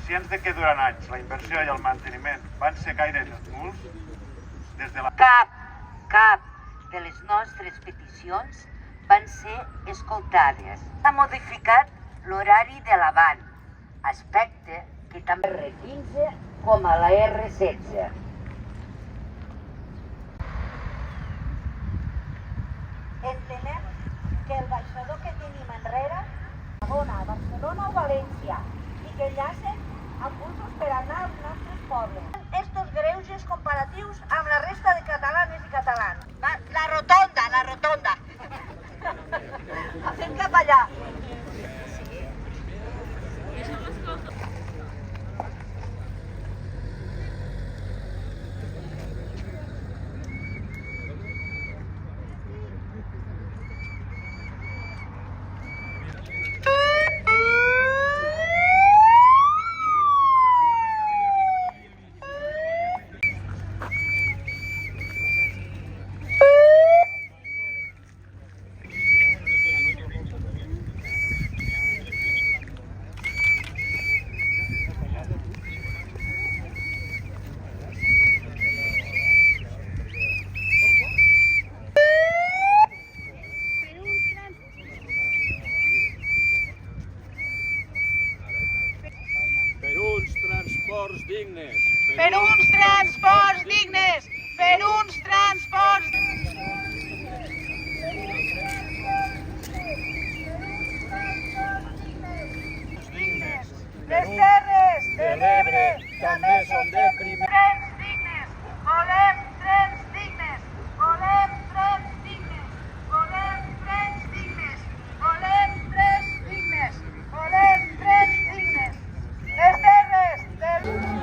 conscients de que durant anys la inversió i el manteniment van ser gaire nuls, des de la... Cap de les nostres peticions van ser escoltades. S'ha modificat l'horari de l'avant, aspecte que també R15 com a la R16. Entenem que el baixador que tenim enrere, a Barcelona o València, i que enllacen amb busos per anar als nostres pobles. Estos greuges comparatius amb la resta de catalanes i catalans. La rotonda. Anem cap allà. Per uns transports dignes! Per uns transports dignes! Les terres de l'Ebre també són de primer. Trens dignes! Volem trens dignes! Volem trens dignes! Volem trens dignes! Volem trens dignes! Volem trens dignes! Les terres de l'Ebre!